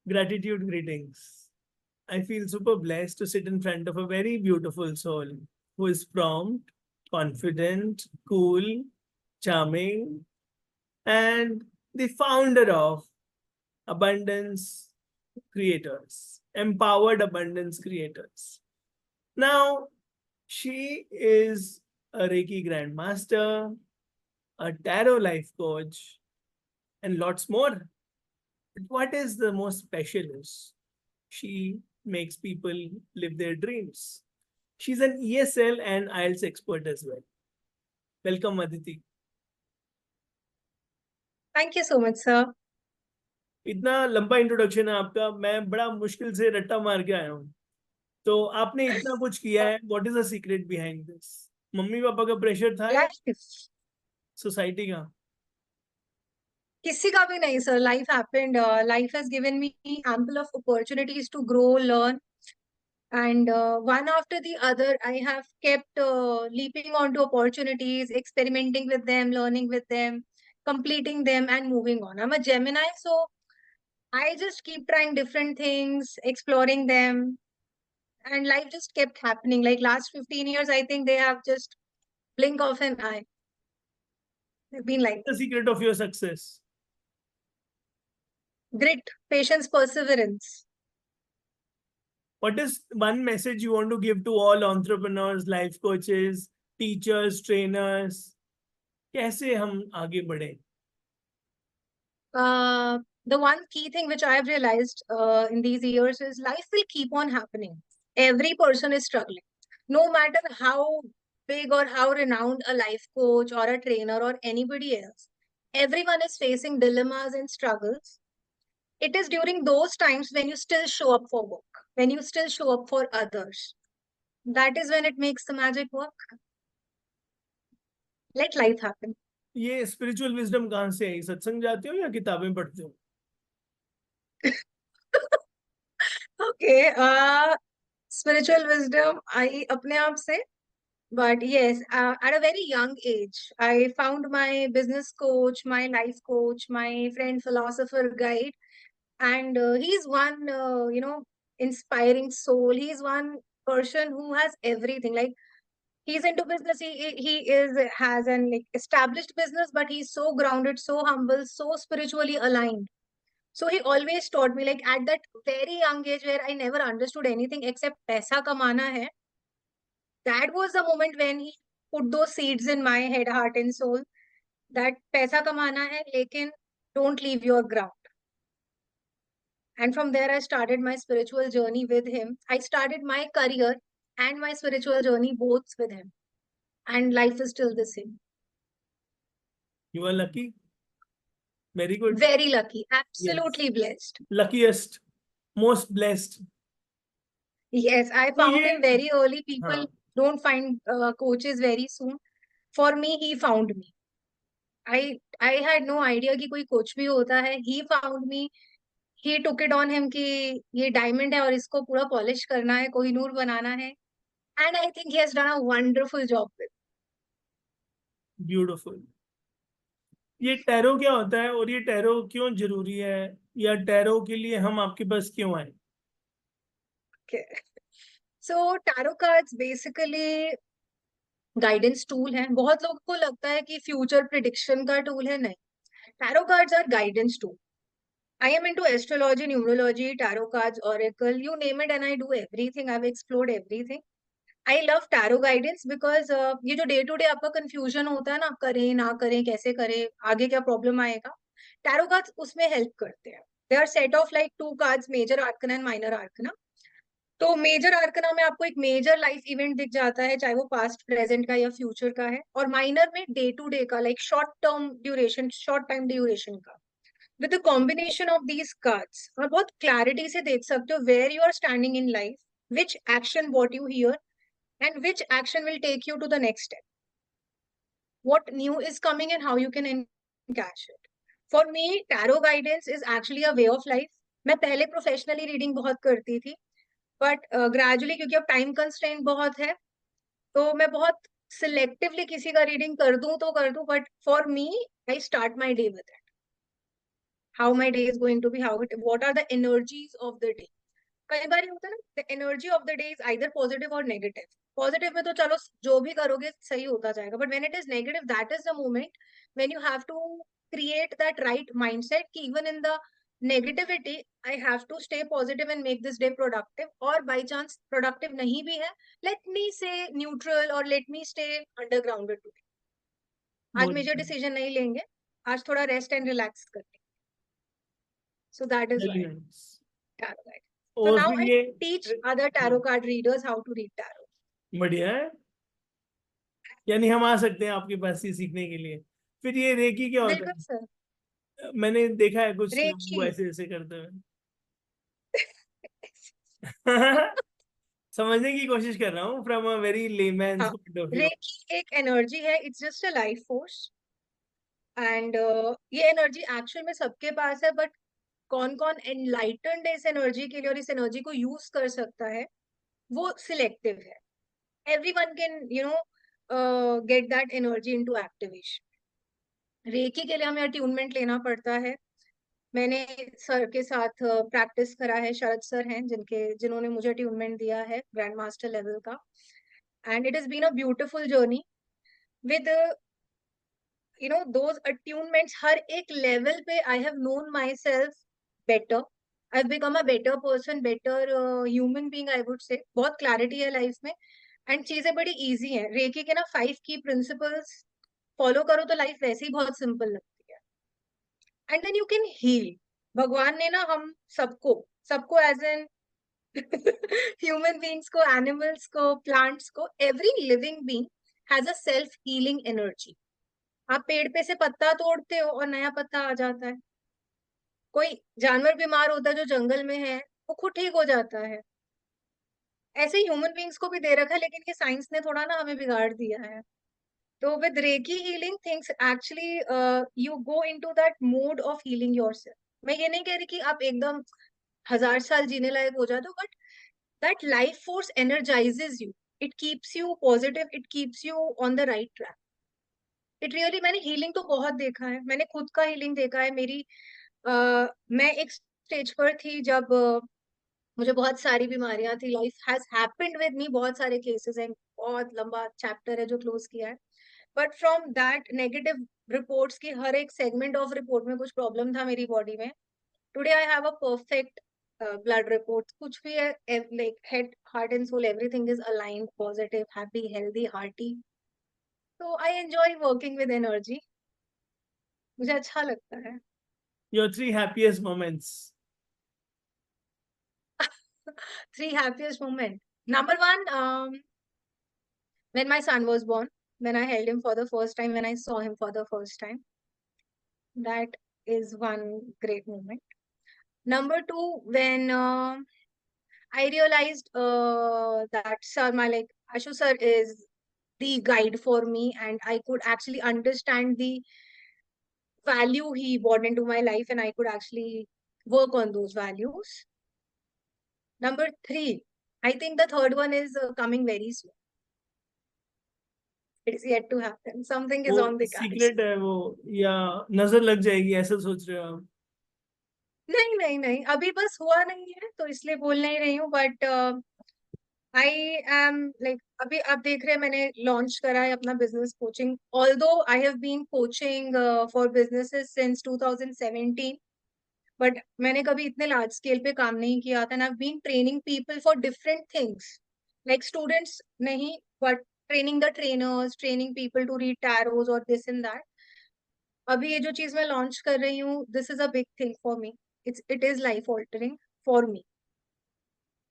Gratitude greetings. I feel super blessed to sit in front of a very beautiful soul who is prompt, confident, cool, charming, and the founder of Abundance Creators, Empowered Abundance Creators. Now, she is a Reiki Grandmaster, a Tarot Life Coach, and lots more. But what is the most special is she makes people live their dreams. She's an ESL and IELTS expert as well. Welcome, Aditi. Thank you so much, sir. इतना लंबा introduction है आपका, मैं बड़ा मुश्किल से रट्टा मार के आया हूँ. तो आपने इतना कुछ किया है, what is the secret behind this? Mummy papa का प्रेशर था या Life. सोसाइटी का? किसी का भी नहीं, sir. Life happened. Life has given me ample of opportunities to grow, learn, and one after the other, I have kept leaping onto opportunities, experimenting with them, learning with them, completing them, and moving on. I'm a Gemini, so I just keep trying different things, exploring them, and life just kept happening. Like last 15 years, I think they have just blink of an eye. They've been like the secret of your success? grit, patience, perseverance. What is one message you want to give to all entrepreneurs, life coaches, teachers, trainers? कैसे हम आगे बढ़े? The one key thing which I've realized in these years is life will keep on happening. Every person is struggling. No matter how big or how renowned a life coach or a trainer or anybody else, everyone is facing dilemmas and struggles. It is during those times when you still show up for work, when you still show up for others. That is when it makes the magic work. Let life happen. ये spiritual wisdom कहाँ से आई? सत्संग जाते हो या किताबें पढ़ते हो? Okay, spiritual wisdom, I अपने आप से. But yes, at a very young age, I found my business coach, my life coach, my friend philosopher guide, and he's one, inspiring soul. He's one person who has everything. Like he's into business. He is has an like established business, but he's so grounded, so humble, so spiritually aligned. So he always taught me, like at that very young age where I never understood anything except paisa kamana hai. That was the moment when he put those seeds in my head, heart, and soul. That paisa kamana hai, lekin don't leave your ground. And from there, I started my spiritual journey with him. I started my career and my spiritual journey both with him. And life is still the same. You are lucky. Very good. Very lucky. Yes. Absolutely blessed. Luckiest, most blessed. Yes, I तो found ये him very early. People हाँ, don't find coaches very soon. For me, he found me. I had no idea कि कोई coach भी होता है. He found me. He took it on him कि ये diamond है और इसको पूरा polish करना है, कोहिनूर बनाना है. And I think he has done a wonderful job with. Beautiful. ये टैरो क्या होता है और ये टैरो क्यों जरूरी है, या टैरो के लिए हम आपके पास क्यों आए? Okay. So tarot cards basically guidance tool है. बहुत लोगों को लगता है कि फ्यूचर प्रिडिक्शन का टूल है. नहीं, tarot cards are guidance tool. I am into astrology, numerology, tarot cards, oracle, you name it, and I do everything. I've explored everything. I love tarot guidance because ये जो day to day आपका confusion होता है ना, करें ना करें, कैसे करें, आगे क्या प्रॉब्लम आएगा, टैरो कार्ड्स उसमें हेल्प करते हैं. They are set of like 2 cards, major arcana and minor arcana. तो मेजर आर्कना में आपको एक मेजर लाइफ इवेंट दिख जाता है, चाहे वो पास्ट, प्रेजेंट का या फ्यूचर का है. और माइनर में डे टू डे का, like short term duration, short time duration का. With the combination of these cards आप बहुत क्लैरिटी से देख सकते हो where you are standing in life, which action what you hear, and which action will take you to the next step, what new is coming and how you can encash it. For me, tarot guidance is actually a way of life. मैं पहले professionally reading बहुत करती थी, but gradually क्योंकि अब time constraint बहुत है, तो मैं बहुत सिलेक्टिवली किसी का रीडिंग कर दूं तो कर दूं, but for me I start my day with it. how my day is going to be, what are the energies of the day. कई बार ये होता है ना, the energy of the day is either positive or negative. Positive में तो चलो जो भी करोगे सही होता जाएगा, but when it is negative, that is the moment when you have to create that right mindset कि even in the negativity I have to stay positive and make this day productive. और by chance productive नहीं भी है, let me say neutral or let me stay undergrounded today. आज बहुत major decision नहीं लेंगे, आज थोड़ा रेस्ट एंड रिलैक्स करते हैं. So that is why very nice. tarot guide. So और now फिर I ये teach other tarot card readers how to read tarot. बढ़िया है, यानी हम आ सकते हैं आपके पास ये सीखने के लिए। फिर ये रेकी क्या होता बिल्कुल सर. है? मैंने देखा है कुछ लोग रेखी. ऐसे ऐसे करते हुए। समझने की कोशिश कर रहा हूँ फ्रॉम अ वेरी लेमैन्स हाँ, पॉइंट ऑफ व्यू। रेकी एक एनर्जी है, it's just a life force. And ये एनर्जी एक्चुअल में सबके पास है, बट कौन कौन एनलाइटन्ड है इस एनर्जी के लिए और इस एनर्जी को यूज कर सकता है, वो सिलेक्टिव है. Everyone can get that energy into activation. Reiki के लिए हमें अट्यूनमेंट लेना पड़ता है. मैंने सर के साथ प्रैक्टिस करा है, शरद सर हैं जिन्होंने मुझे अट्यूनमेंट दिया है ग्रैंड मास्टर लेवल का. And it has been a beautiful journey with those attunements. हर एक लेवल पे I have known myself better. I've become a better person, better human being, I would say. बहुत clarity है life में and चीजें बड़ी easy हैं. Recce के ना 5 की प्रिंसिपल्स फॉलो करो तो लाइफ वैसे ही बहुत सिंपल लगती है. And then you can heal. भगवान ने ना हम सबको सबको एज एन ह्यूमन बींग्स को, एनिमल्स को, प्लांट्स को, every living being has a self healing energy. आप पेड़ पे से पत्ता तोड़ते हो और नया पत्ता आ जाता है. कोई जानवर बीमार होता है जो जंगल में है, वो खुद ठीक हो जाता है. ऐसे ही ह्यूमन बींग्स को भी दे रखा है, लेकिन ये साइंस ने थोड़ा ना हमें बिगाड़ दिया है. तो with recce healing things actually you go into that mode of healing yourself. मैं ये नहीं कह रही कि आप एकदम 1000 साल जीने लायक हो जाते हो, but that life force energises you. It keeps you positive, it keeps you on the right track. It really, मैंने हीलिंग तो बहुत देखा है, मैंने खुद का हीलिंग देखा है. मैं एक स्टेज पर थी जब मुझे बहुत सारी बीमारियां थी. Life has happened with me, बहुत सारे केसेस हैं, बहुत लंबा चैप्टर है जो क्लोज किया है. But from that negative reports की हर एक सेगमेंट ऑफ रिपोर्ट में कुछ प्रॉब्लम था मेरी बॉडी में. Today I have a perfect blood report. कुछ भी है, like head, heart and soul, everything is aligned, positive, happy, healthy, hearty. तो I enjoy working with energy. मुझे अच्छा लगता है. Your 3 happiest moments. 3 happiest moment. Number one, when my son was born, when I held him for the first time, when I saw him for the first time. That is one great moment. Number two, when I realized that sir, Ashu sir is the guide for me, and I could actually understand the value he brought into my life, and I could actually work on those values. Number three, I think the third one is coming very soon. It is yet to happen. Something वो is on the cards. Secret है वो, या नजर लग जाएगी ऐसा सोच रहे हो आप? नहीं नहीं नहीं, अभी बस हुआ नहीं है तो इसलिए बोल नहीं रही हूँ. बट आई एम लाइक, अभी आप देख रहे हैं मैंने लॉन्च करा है अपना business coaching. Although I have been coaching for businesses since 2017, but मैंने कभी इतने लार्ज स्केल पे काम नहीं किया था. And I have been training people for different things, like students नहीं, but training the trainers, training people to read tarots और दिस एंड दैट. अभी ये जो चीज मैं लॉन्च कर रही हूँ, this is a big thing for me. It is life altering for me.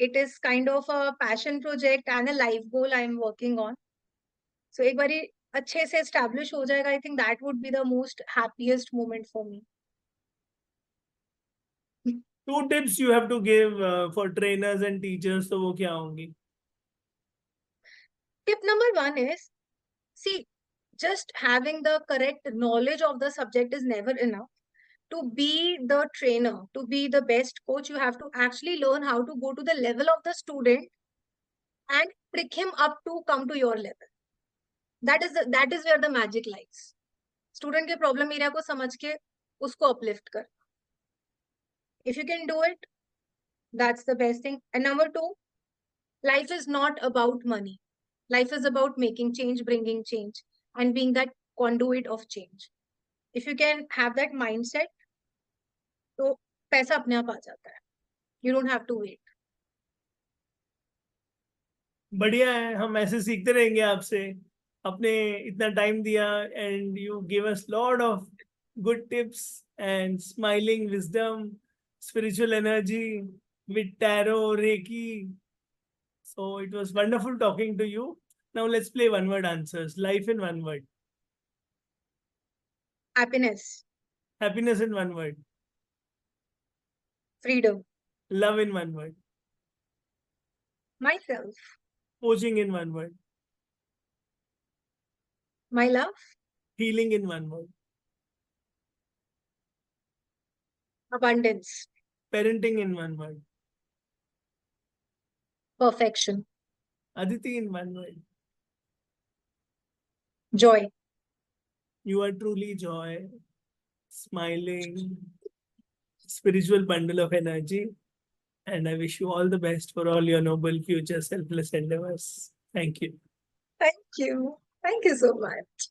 It is kind of a passion project and a life goal I am working on. So एक बार अच्छे से एस्टेब्लिश हो जाएगा, I think that would be the most happiest moment for me. 2 tips you have to give for trainers and teachers, तो वो क्या होंगी? Tip number one is, see, just having the correct knowledge of the subject is never enough. To be the trainer, to be the best coach, you have to actually learn how to go to the level of the student and trick him up to come to your level. That is where the magic lies. Student के problem area को समझ के उसको uplift कर. If you can do it, that's the best thing. And number two, life is not about money. Life is about making change, bringing change, and being that conduit of change. If you can have that mindset, तो पैसा अपने आप आ जाता है. You don't have to wait. बढ़िया है, हम ऐसे सीखते रहेंगे आपसे. आपने इतना टाइम दिया and you give us lot of good tips and smiling wisdom, spiritual energy with tarot, reiki. So it was wonderful talking to you. Now let's play one word answers. Life in one word. Happiness, Happiness in one word. freedom, Love in one word. myself, Coaching in one word. my love, Healing in one word. abundance, Parenting in one word. perfection, Aditi in one word. joy. You are truly joy, smiling, spiritual bundle of energy. And I wish you all the best for all your noble future selfless endeavors. Thank you. Thank you. Thank you so much.